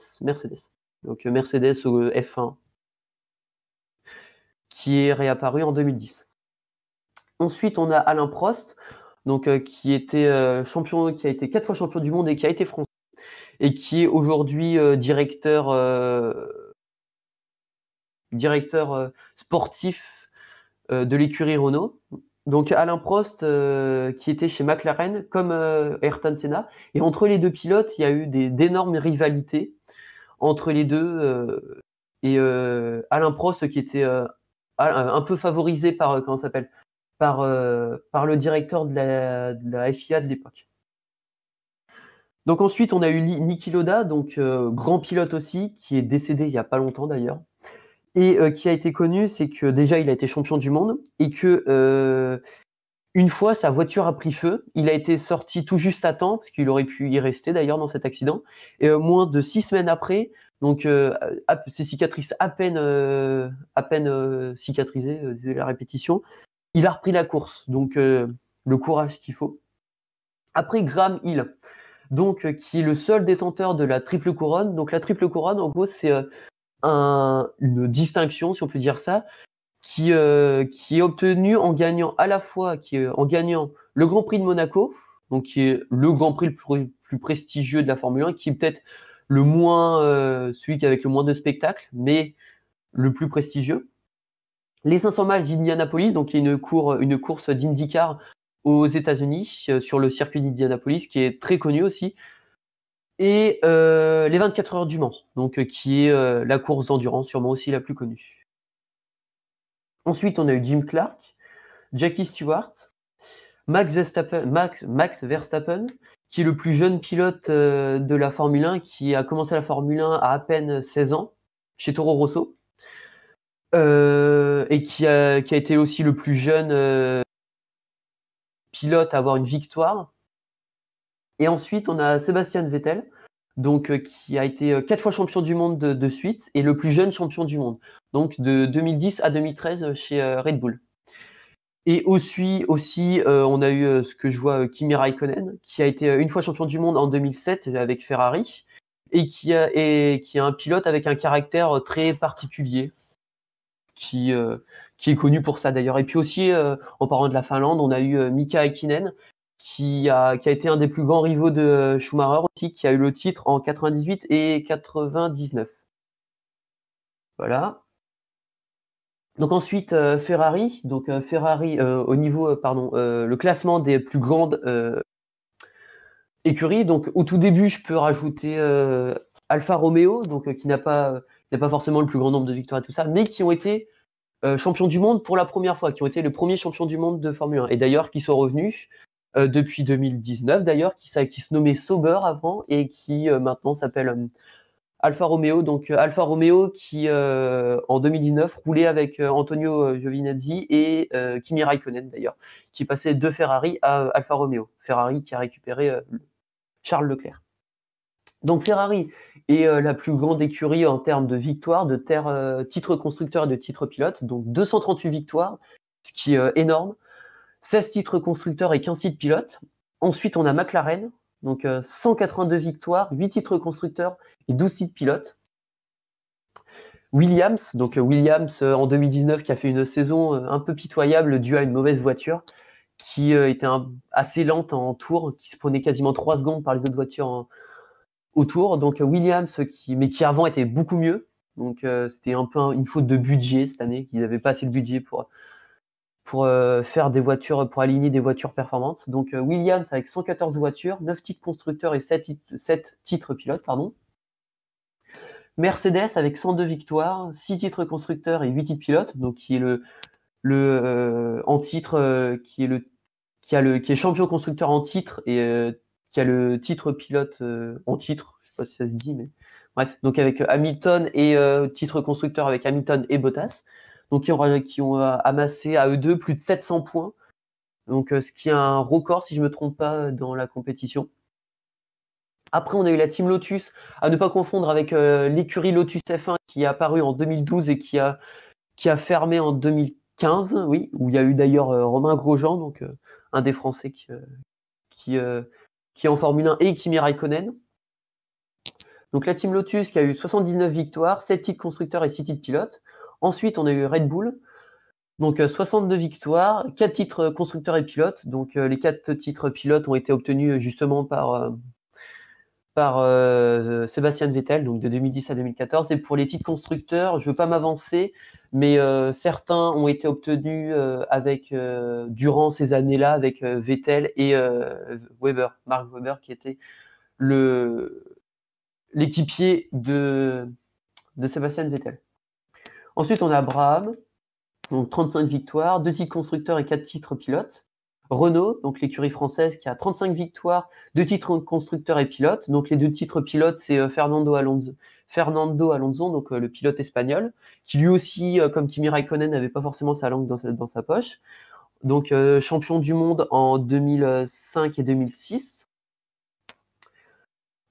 Donc Mercedes au F1 qui est réapparu en 2010. Ensuite, on a Alain Prost, donc qui a été 4 fois champion du monde et qui a été français et qui est aujourd'hui directeur sportif de l'écurie Renault. Donc Alain Prost qui était chez McLaren comme Ayrton Senna, et entre les deux pilotes, il y a eu d'énormes rivalités entre les deux et Alain Prost qui était un peu favorisé par par le directeur de la FIA de l'époque. Donc ensuite, on a eu Niki Lauda, donc grand pilote aussi, qui est décédé il n'y a pas longtemps d'ailleurs, et qui a été connu, c'est que déjà il a été champion du monde et que une fois sa voiture a pris feu, il a été sorti tout juste à temps parce qu'il aurait pu y rester d'ailleurs dans cet accident et moins de 6 semaines après, donc ses cicatrices à peine cicatrisées, désolé la répétition, il a repris la course, donc le courage qu'il faut. Après Graham Hill, donc qui est le seul détenteur de la triple couronne. Donc la triple couronne, en gros, c'est une distinction, si on peut dire ça, qui est obtenue en gagnant à la fois en gagnant le Grand Prix de Monaco, donc qui est le Grand Prix le plus prestigieux de la Formule 1, qui est peut-être le moins celui qui avec le moins de spectacles, mais le plus prestigieux. Les 500 miles d'Indianapolis, donc qui est une course d'IndyCar aux États-Unis sur le circuit d'Indianapolis, qui est très connu aussi. Et les 24 heures du Mans, donc qui est la course d'endurance, sûrement aussi la plus connue. Ensuite, on a eu Jim Clark, Jackie Stewart, Max Verstappen, qui est le plus jeune pilote de la Formule 1, qui a commencé la Formule 1 à peine 16 ans, chez Toro Rosso, et qui a été aussi le plus jeune pilote à avoir une victoire. Et ensuite, on a Sebastian Vettel, donc qui a été 4 fois champion du monde de suite et le plus jeune champion du monde, donc de 2010 à 2013 chez Red Bull. Et aussi on a eu ce que je vois Kimi Raikkonen, qui a été une fois champion du monde en 2007 avec Ferrari et qui est un pilote avec un caractère très particulier, qui est connu pour ça d'ailleurs. Et puis aussi, en parlant de la Finlande, on a eu Mika Häkkinen, qui a été un des plus grands rivaux de Schumacher aussi, qui a eu le titre en 98 et 99. Voilà. Donc ensuite Ferrari, au niveau le classement des plus grandes écuries. Donc au tout début, je peux rajouter Alfa Romeo, donc qui n'a pas forcément le plus grand nombre de victoires et tout ça, mais qui ont été champions du monde pour la première fois, qui ont été les premiers champions du monde de Formule 1. Et d'ailleurs, qui sont revenus depuis 2019, d'ailleurs, qui se nommait Sauber avant et qui maintenant s'appelle Alfa Romeo. Donc Alfa Romeo qui, en 2019, roulait avec Antonio Giovinazzi et Kimi Raikkonen, d'ailleurs, qui passait de Ferrari à Alfa Romeo. Ferrari qui a récupéré Charles Leclerc. Donc Ferrari est la plus grande écurie en termes de victoires, de titres constructeurs et de titres pilotes, donc 238 victoires, ce qui est énorme, 16 titres constructeurs et 15 titres pilotes. Ensuite, on a McLaren, donc 182 victoires, 8 titres constructeurs et 12 titres pilotes. Williams, en 2019 qui a fait une saison un peu pitoyable due à une mauvaise voiture qui était assez lente en tour, qui se prenait quasiment 3 secondes par les autres voitures autour. Donc Williams, qui avant était beaucoup mieux. Donc c'était un peu une faute de budget cette année. Ils n'avaient pas assez de budget pour faire des voitures, pour aligner des voitures performantes. Donc Williams avec 114 voitures, 9 titres constructeurs et 7 titres pilotes, pardon. Mercedes avec 102 victoires, 6 titres constructeurs et 8 titres pilotes, donc qui est en titre, qui est champion constructeur en titre et qui a le titre pilote en titre, je sais pas si ça se dit, mais bref, donc avec Hamilton et titre constructeur avec Hamilton et Bottas, donc qui ont amassé à eux deux plus de 700 points, donc ce qui est un record si je me trompe pas dans la compétition. Après, on a eu la Team Lotus, à ne pas confondre avec l'écurie Lotus F1 qui est apparue en 2012 et qui a fermé en 2015, oui, où il y a eu d'ailleurs Romain Grosjean, donc un des Français qui est en Formule 1, et Kimi Raikkonen. Donc la Team Lotus qui a eu 79 victoires, 7 titres constructeurs et 6 titres pilotes. Ensuite, on a eu Red Bull, donc 62 victoires, 4 titres constructeurs et pilotes. Donc les 4 titres pilotes ont été obtenus justement par Sébastien Vettel, donc de 2010 à 2014. Et pour les titres constructeurs, je ne veux pas m'avancer, mais certains ont été obtenus durant ces années-là avec Vettel et Mark Webber, qui était l'équipier de Sébastien Vettel. Ensuite, on a Brabham, donc 35 victoires, 2 titres constructeurs et 4 titres pilotes. Renault, donc l'écurie française, qui a 35 victoires, 2 titres constructeur et pilote. Donc les 2 titres pilotes, c'est Fernando Alonso, donc le pilote espagnol, qui lui aussi, comme Kimi Raikkonen, n'avait pas forcément sa langue dans sa poche. Donc champion du monde en 2005 et 2006.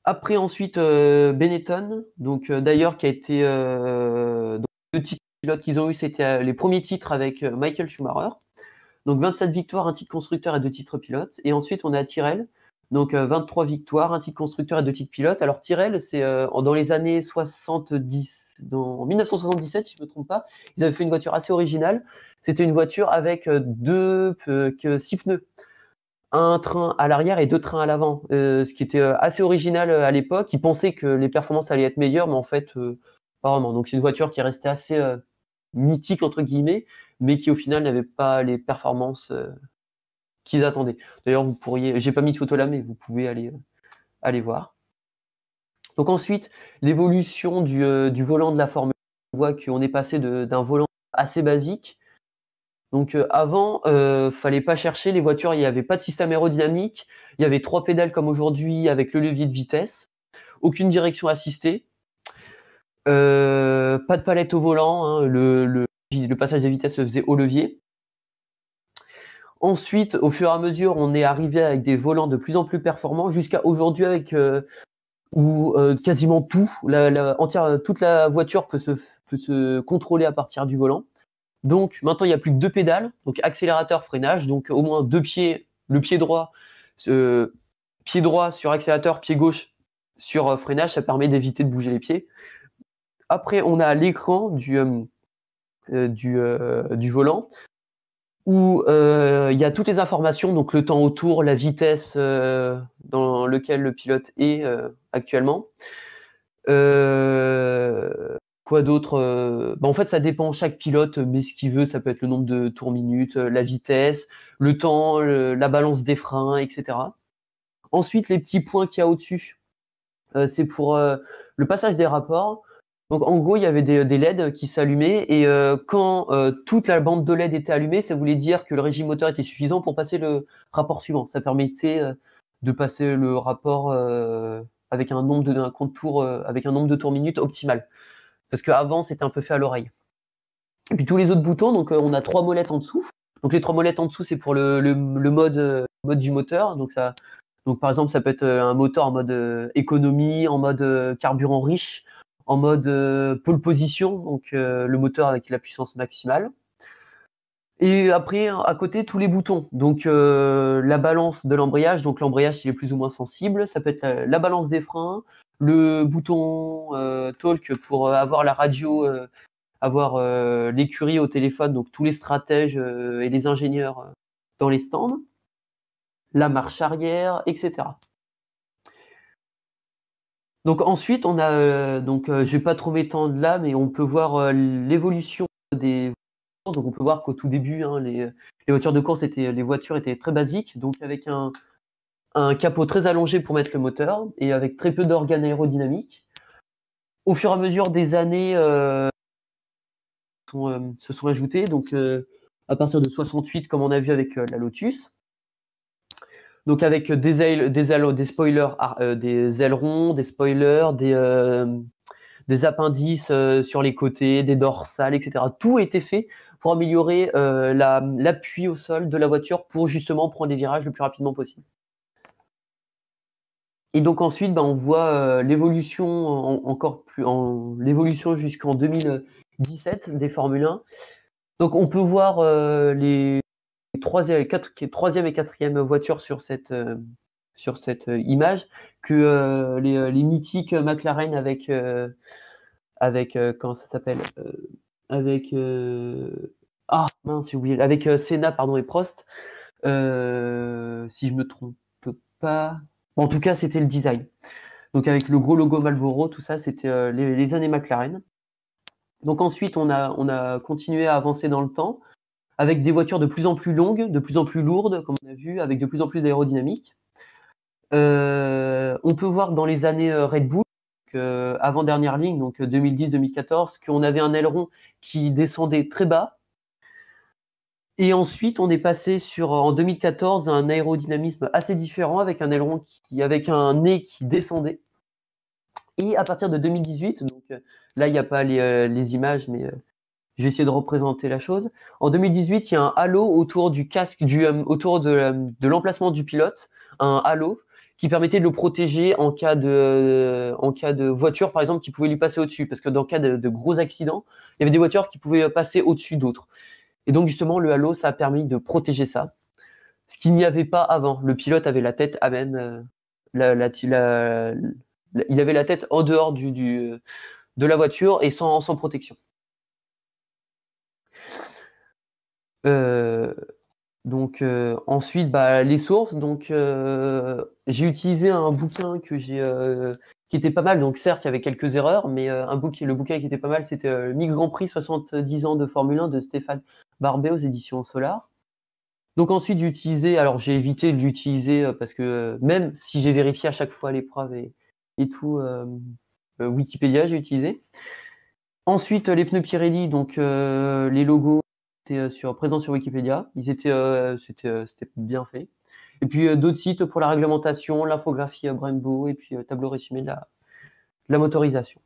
Après ensuite Benetton, donc d'ailleurs qui a été donc, 2 titres pilotes qu'ils ont eu, c'était les premiers titres avec Michael Schumacher. Donc 27 victoires, 1 titre constructeur et 2 titres pilotes. Et ensuite on a Tyrrell, donc 23 victoires, 1 titre constructeur et 2 titres pilotes. Alors Tyrrell, c'est dans les années 70, en 1977 si je ne me trompe pas, ils avaient fait une voiture assez originale. C'était une voiture avec 6 pneus. Un train à l'arrière et 2 trains à l'avant, ce qui était assez original à l'époque. Ils pensaient que les performances allaient être meilleures, mais en fait, pas vraiment. Donc c'est une voiture qui est restée assez mythique, entre guillemets, mais qui au final n'avait pas les performances qu'ils attendaient. D'ailleurs, vous pourriez, j'ai pas mis de photo là, mais vous pouvez aller voir. Donc ensuite, l'évolution du volant de la Formule 1, on voit qu'on est passé d'un volant assez basique. Donc avant, fallait pas chercher les voitures, il n'y avait pas de système aérodynamique, il y avait 3 pédales comme aujourd'hui avec le levier de vitesse, aucune direction assistée, pas de palette au volant, hein, le passage des vitesses se faisait au levier. Ensuite, au fur et à mesure, on est arrivé avec des volants de plus en plus performants, jusqu'à aujourd'hui avec où quasiment tout, toute la voiture peut se contrôler à partir du volant. Donc maintenant, il n'y a plus que 2 pédales, donc accélérateur, freinage, donc au moins 2 pieds, le pied droit sur accélérateur, pied gauche sur freinage, ça permet d'éviter de bouger les pieds. Après, on a l'écran du volant, où il y a toutes les informations, donc le temps autour, la vitesse dans lequel le pilote est actuellement. Quoi d'autre? En fait, ça dépend, chaque pilote met ce qu'il veut, ça peut être le nombre de tours minutes, la vitesse, le temps, la balance des freins, etc. Ensuite, les petits points qu'il y a au-dessus, c'est pour le passage des rapports. Donc en gros, il y avait des LED qui s'allumaient et quand toute la bande de LED était allumée, ça voulait dire que le régime moteur était suffisant pour passer le rapport suivant. Ça permettait de passer le rapport avec un nombre de tours minutes optimal. Parce qu'avant, c'était un peu fait à l'oreille. Et puis tous les autres boutons, donc on a 3 molettes en dessous. Donc les 3 molettes en dessous, c'est pour le mode du moteur. Donc par exemple, ça peut être un moteur en mode économie, en mode carburant riche, en mode pole position, donc le moteur avec la puissance maximale. Et après, à côté, tous les boutons. Donc la balance de l'embrayage, donc l'embrayage, il est plus ou moins sensible. Ça peut être la balance des freins, le bouton talk pour avoir la radio, avoir l'écurie au téléphone, donc tous les stratèges et les ingénieurs dans les stands, la marche arrière, etc. Donc ensuite, on a je vais pas trop m'étendre là, mais on peut voir l'évolution des voitures. Donc on peut voir qu'au tout début, hein, les voitures de course les voitures étaient très basiques, donc avec un capot très allongé pour mettre le moteur et avec très peu d'organes aérodynamiques. Au fur et à mesure des années, se sont ajoutés, donc à partir de 68, comme on a vu avec la Lotus. Donc avec des spoilers, des ailerons, des spoilers, des appendices sur les côtés, des dorsales, etc. Tout a été fait pour améliorer l'appui au sol de la voiture pour justement prendre les virages le plus rapidement possible. Et donc ensuite, on voit l'évolution l'évolution jusqu'en 2017 des Formule 1. Donc on peut voir les troisième et quatrième voitures sur cette image, que les mythiques McLaren avec comment ça s'appelle, avec mince, j'ai oublié, avec Senna pardon et Prost, si je me trompe pas. En tout cas, c'était le design. Donc avec le gros logo Marlboro, tout ça, c'était les années McLaren. Donc ensuite, on a continué à avancer dans le temps avec des voitures de plus en plus longues, de plus en plus lourdes, comme on a vu, avec de plus en plus d'aérodynamique. On peut voir dans les années Red Bull, avant dernière ligne, donc 2010-2014, qu'on avait un aileron qui descendait très bas Et ensuite, on est passé en 2014, à un aérodynamisme assez différent, avec un aileron avec un nez qui descendait. Et à partir de 2018, donc là, il n'y a pas les images, mais je vais essayer de représenter la chose. En 2018, il y a un halo autour du casque, autour de l'emplacement du pilote, un halo qui permettait de le protéger en cas de voiture, par exemple, qui pouvait lui passer au-dessus. Parce que dans le cas de gros accidents, il y avait des voitures qui pouvaient passer au-dessus d'autres. Et donc, justement, le halo, ça a permis de protéger ça. Ce qu'il n'y avait pas avant. Le pilote avait la tête à même. Il avait la tête en dehors de la voiture et sans protection. Donc ensuite, les sources. Donc j'ai utilisé un bouquin qui était pas mal. Donc certes, il y avait quelques erreurs, mais le bouquin qui était pas mal, c'était Mix Grand Prix 70 ans de Formule 1 de Stéphane Barbet aux éditions Solar. Donc ensuite, j'ai évité de l'utiliser parce que même si j'ai vérifié à chaque fois l'épreuve et tout, Wikipédia, j'ai utilisé. Ensuite, les pneus Pirelli, donc les logos étaient présents sur Wikipédia. C'était bien fait. Et puis d'autres sites pour la réglementation, l'infographie Brembo et puis tableau résumé de la motorisation.